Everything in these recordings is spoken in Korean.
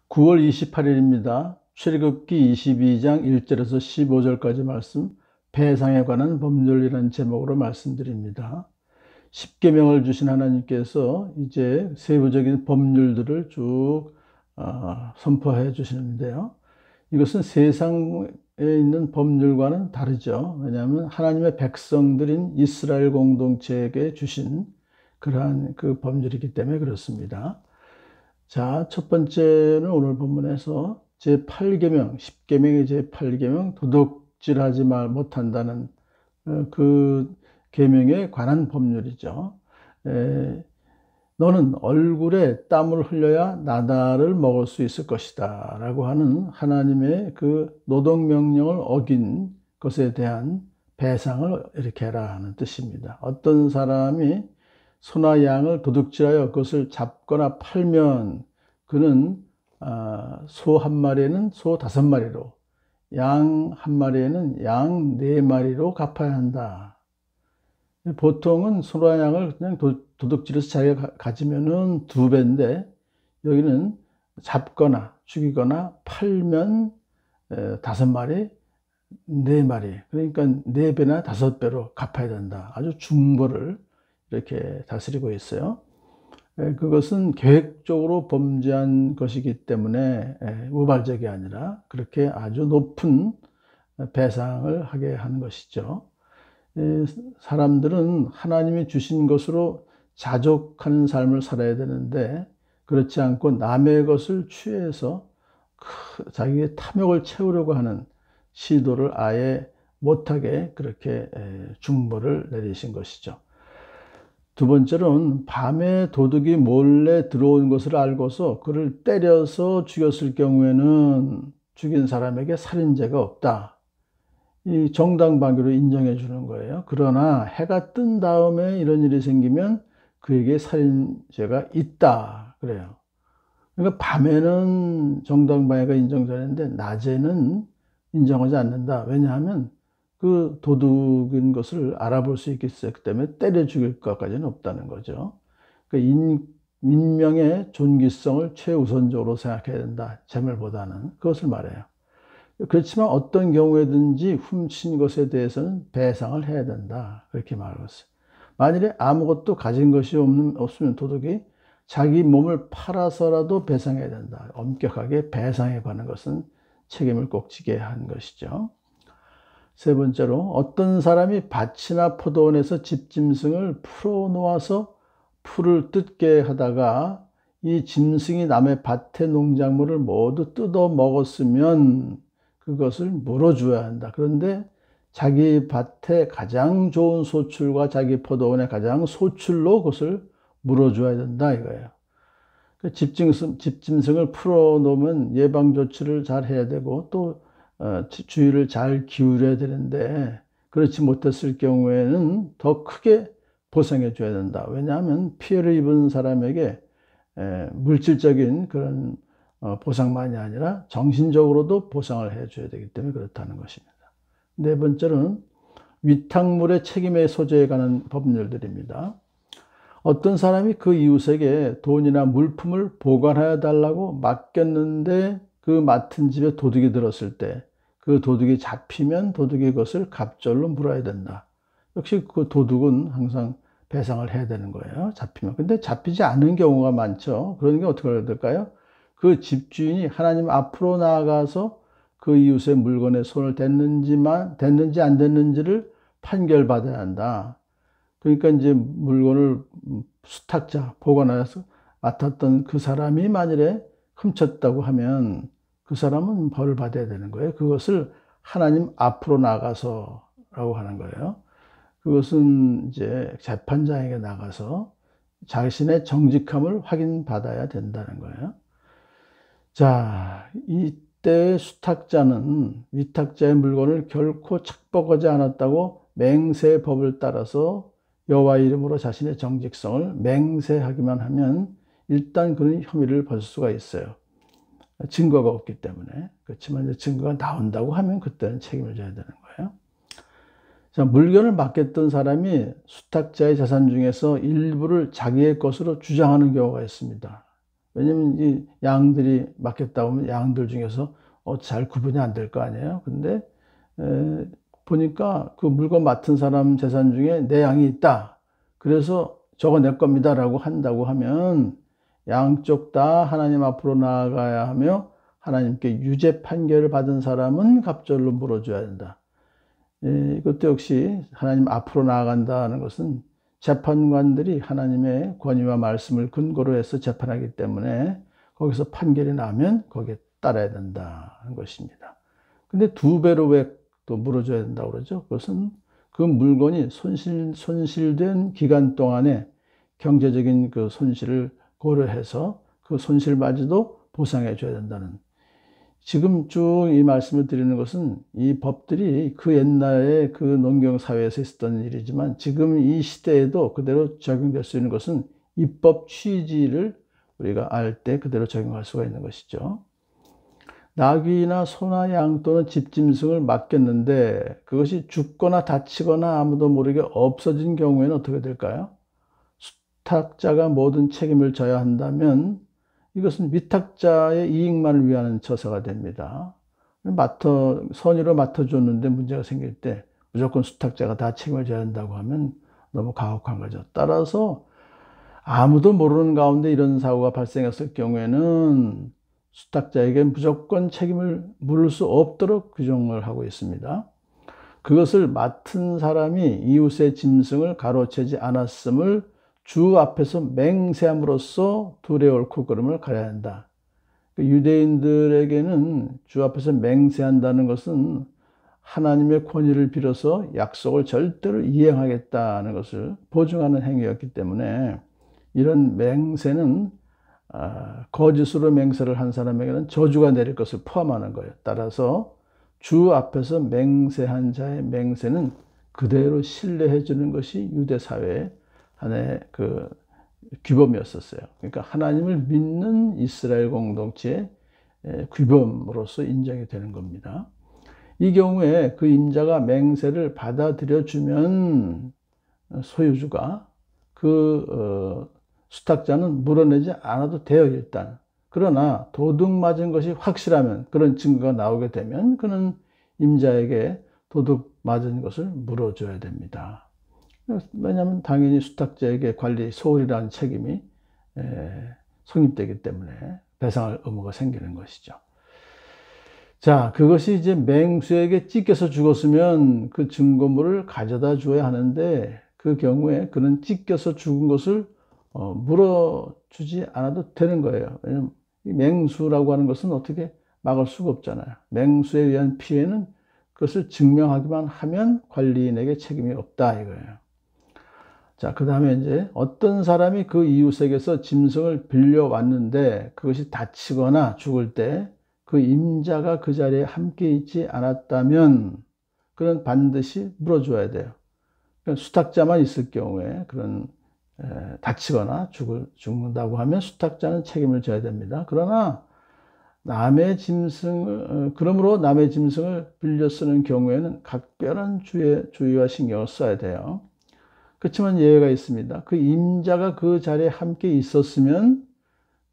9월 28일입니다. 출애굽기 22장 1절에서 15절까지 말씀, 배상에 관한 법률이라는 제목으로 말씀드립니다. 십계명을 주신 하나님께서 이제 세부적인 법률들을 쭉 선포해 주시는데요. 이것은 세상에 있는 법률과는 다르죠. 왜냐하면 하나님의 백성들인 이스라엘 공동체에게 주신 그러한 그 법률이기 때문에 그렇습니다. 자, 첫 번째는 오늘 본문에서 제8계명, 10계명의 제8계명, 도둑질하지 못한다는 그 계명에 관한 법률이죠. 너는 얼굴에 땀을 흘려야 나다를 먹을 수 있을 것이다 라고 하는 하나님의 그 노동명령을 어긴 것에 대한 배상을 이렇게 해라 하는 뜻입니다. 어떤 사람이 소나 양을 도둑질하여 그것을 잡거나 팔면 그는 소 한 마리에는 소 5마리로, 양 한 마리에는 양 4마리로 갚아야 한다. 보통은 소나 양을 그냥 도둑질해서 자기가 가지면은 2배인데, 여기는 잡거나 죽이거나 팔면 5마리, 4마리, 그러니까 4배나 5배로 갚아야 된다. 아주 중벌을 이렇게 다스리고 있어요. 그것은 계획적으로 범죄한 것이기 때문에 우발적이 아니라 그렇게 아주 높은 배상을 하게 하는 것이죠. 사람들은 하나님이 주신 것으로 자족하는 삶을 살아야 되는데, 그렇지 않고 남의 것을 취해서 자기의 탐욕을 채우려고 하는 시도를 아예 못하게 그렇게 중벌을 내리신 것이죠. 두 번째로는 밤에 도둑이 몰래 들어온 것을 알고서 그를 때려서 죽였을 경우에는 죽인 사람에게 살인죄가 없다. 이 정당방위로 인정해 주는 거예요. 그러나 해가 뜬 다음에 이런 일이 생기면 그에게 살인죄가 있다 그래요. 그러니까 밤에는 정당방위가 인정되는데 낮에는 인정하지 않는다. 왜냐하면 그 도둑인 것을 알아볼 수 있기 때문에 때려 죽일 것까지는 없다는 거죠. 그러니까 인명의 존귀성을 최우선적으로 생각해야 된다. 재물보다는. 그것을 말해요. 그렇지만 어떤 경우에든지 훔친 것에 대해서는 배상을 해야 된다. 그렇게 말하고 있어요. 만일에 아무것도 가진 것이 없으면 도둑이 자기 몸을 팔아서라도 배상해야 된다. 엄격하게 배상에 관한 것은 책임을 꼭 지게 한 것이죠. 세 번째로, 어떤 사람이 밭이나 포도원에서 집짐승을 풀어놓아서 풀을 뜯게 하다가 이 짐승이 남의 밭의 농작물을 모두 뜯어 먹었으면 그것을 물어줘야 한다. 그런데 자기 밭에 가장 좋은 소출과 자기 포도원의 가장 소출로 그것을 물어줘야 된다 이거예요. 집짐승을 풀어놓으면 예방조치를 잘 해야 되고 또 주의를 잘 기울여야 되는데, 그렇지 못했을 경우에는 더 크게 보상해 줘야 된다. 왜냐하면 피해를 입은 사람에게 물질적인 그런 보상만이 아니라 정신적으로도 보상을 해 줘야 되기 때문에 그렇다는 것입니다. 네 번째는 위탁물의 책임의 소재에 관한 법률들입니다. 어떤 사람이 그 이웃에게 돈이나 물품을 보관하여 달라고 맡겼는데 그 맡은 집에 도둑이 들었을 때 그 도둑이 잡히면 도둑이 그것을 갑절로 물어야 된다. 역시 그 도둑은 항상 배상을 해야 되는 거예요. 잡히면. 근데 잡히지 않은 경우가 많죠. 그런 게 어떻게 해야 될까요? 그 집주인이 하나님 앞으로 나아가서 그 이웃의 물건에 손을 댔는지 안 댔는지를 판결받아야 한다. 그러니까 이제 물건을 수탁자, 보관하여서 맡았던 그 사람이 만일에 훔쳤다고 하면 그 사람은 벌을 받아야 되는 거예요. 그것을 하나님 앞으로 나가서라고 하는 거예요. 그것은 이제 재판장에게 나가서 자신의 정직함을 확인받아야 된다는 거예요. 자, 이때 수탁자는 위탁자의 물건을 결코 착복하지 않았다고 맹세법을 따라서 여호와 이름으로 자신의 정직성을 맹세하기만 하면 일단 그는 혐의를 벗을 수가 있어요. 증거가 없기 때문에. 그렇지만 이제 증거가 나온다고 하면 그때는 책임을 져야 되는 거예요. 자, 물건을 맡겼던 사람이 수탁자의 재산 중에서 일부를 자기의 것으로 주장하는 경우가 있습니다. 왜냐면 이 양들이 맡겼다 보면 양들 중에서 잘 구분이 안 될 거 아니에요. 근데 보니까 그 물건 맡은 사람 재산 중에 내 양이 있다. 그래서 저거 내 겁니다라고 한다고 하면 양쪽 다 하나님 앞으로 나아가야 하며 하나님께 유죄 판결을 받은 사람은 갑절로 물어줘야 된다. 이것도 역시 하나님 앞으로 나아간다는 것은 재판관들이 하나님의 권위와 말씀을 근거로 해서 재판하기 때문에 거기서 판결이 나면 거기에 따라야 된다는 것입니다. 근데 2배로 왜 또 물어줘야 된다고 그러죠? 그것은 그 물건이 손실된 기간 동안에 경제적인 그 손실을 고려해서 그 손실마저도 보상해 줘야 된다는, 지금 쭉 이 말씀을 드리는 것은 이 법들이 그 옛날에 그 농경사회에서 있었던 일이지만 지금 이 시대에도 그대로 적용될 수 있는 것은 입법 취지를 우리가 알 때 그대로 적용할 수가 있는 것이죠. 나귀나 소나 양 또는 집짐승을 맡겼는데 그것이 죽거나 다치거나 아무도 모르게 없어진 경우에는 어떻게 될까요? 수탁자가 모든 책임을 져야 한다면 이것은 위탁자의 이익만을 위한 처사가 됩니다. 선의로 맡아줬는데 문제가 생길 때 무조건 수탁자가 다 책임을 져야 한다고 하면 너무 가혹한 거죠. 따라서 아무도 모르는 가운데 이런 사고가 발생했을 경우에는 수탁자에게 무조건 책임을 물을 수 없도록 규정을 하고 있습니다. 그것을 맡은 사람이 이웃의 짐승을 가로채지 않았음을 주 앞에서 맹세함으로써 둘의 옳고 그름을 가려야 한다. 유대인들에게는 주 앞에서 맹세한다는 것은 하나님의 권위를 빌어서 약속을 절대로 이행하겠다는 것을 보증하는 행위였기 때문에 이런 맹세는 거짓으로 맹세를 한 사람에게는 저주가 내릴 것을 포함하는 거예요. 따라서 주 앞에서 맹세한 자의 맹세는 그대로 신뢰해 주는 것이 유대 사회의 하나의 그 규범이었었어요. 그러니까 하나님을 믿는 이스라엘 공동체의 규범으로서 인정이 되는 겁니다. 이 경우에 그 임자가 맹세를 받아들여 주면 소유주가 그 수탁자는 물어내지 않아도 돼요, 일단. 그러나 도둑 맞은 것이 확실하면, 그런 증거가 나오게 되면 그는 임자에게 도둑 맞은 것을 물어줘야 됩니다. 왜냐하면 당연히 수탁자에게 관리 소홀이라는 책임이 성립되기 때문에 배상할 의무가 생기는 것이죠. 자, 그것이 이제 맹수에게 찢겨서 죽었으면 그 증거물을 가져다 줘야 하는데 그 경우에 그는 찢겨서 죽은 것을 물어주지 않아도 되는 거예요. 왜냐하면 이 맹수라고 하는 것은 어떻게 막을 수가 없잖아요. 맹수에 의한 피해는 그것을 증명하기만 하면 관리인에게 책임이 없다 이거예요. 자, 그 다음에 이제 어떤 사람이 그 이웃에게서 짐승을 빌려왔는데 그것이 다치거나 죽을 때 그 임자가 그 자리에 함께 있지 않았다면 그는 반드시 물어줘야 돼요. 그러니까 수탁자만 있을 경우에 그런 다치거나 죽는다고 하면 수탁자는 책임을 져야 됩니다. 그러나 그러므로 남의 짐승을 빌려 쓰는 경우에는 각별한 주의와 신경을 써야 돼요. 그렇지만 예외가 있습니다. 그 임자가 그 자리에 함께 있었으면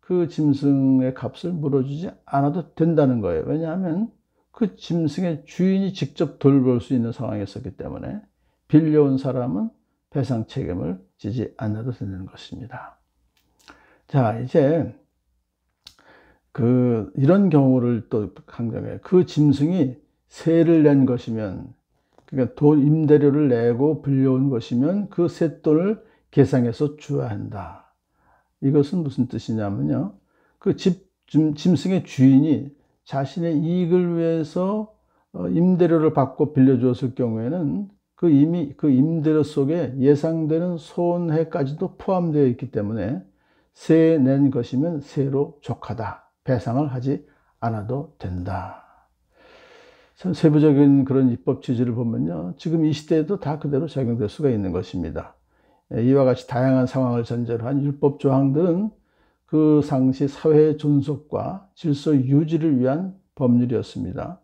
그 짐승의 값을 물어주지 않아도 된다는 거예요. 왜냐하면 그 짐승의 주인이 직접 돌볼 수 있는 상황이었기 때문에 빌려온 사람은 배상 책임을 지지 않아도 되는 것입니다. 자, 이제 이런 경우를 또 강조해요. 그 짐승이 세를 낸 것이면, 그러니까 임대료를 내고 빌려온 것이면 그 쇳돈을 계상해서 줘야 한다. 이것은 무슨 뜻이냐면요. 그 짐승의 주인이 자신의 이익을 위해서 임대료를 받고 빌려주었을 경우에는 이미 그 임대료 속에 예상되는 손해까지도 포함되어 있기 때문에 세 낸 것이면 세로 족하다. 배상을 하지 않아도 된다. 세부적인 그런 입법 취지를 보면요. 지금 이 시대에도 다 그대로 적용될 수가 있는 것입니다. 이와 같이 다양한 상황을 전제로 한 율법 조항들은 그 당시 사회의 존속과 질서 유지를 위한 법률이었습니다.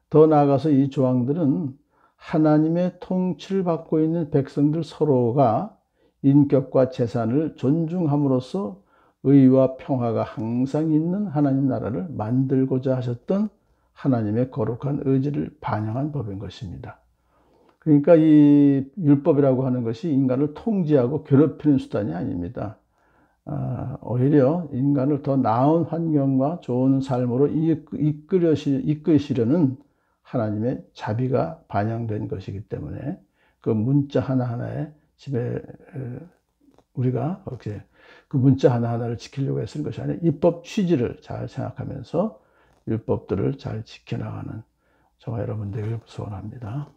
더 나아가서 이 조항들은 하나님의 통치를 받고 있는 백성들 서로가 인격과 재산을 존중함으로써 의와 평화가 항상 있는 하나님 나라를 만들고자 하셨던 하나님의 거룩한 의지를 반영한 법인 것입니다. 그러니까 이 율법이라고 하는 것이 인간을 통제하고 괴롭히는 수단이 아닙니다. 오히려 인간을 더 나은 환경과 좋은 삶으로 이끄시려는 하나님의 자비가 반영된 것이기 때문에 그 문자 하나하나에 집에 우리가 이렇게 그 문자 하나하나를 지키려고 쓰는 것이 아니라 입법 취지를 잘 생각하면서 율법들을 잘 지켜나가는 저와 여러분 되기를 소원합니다.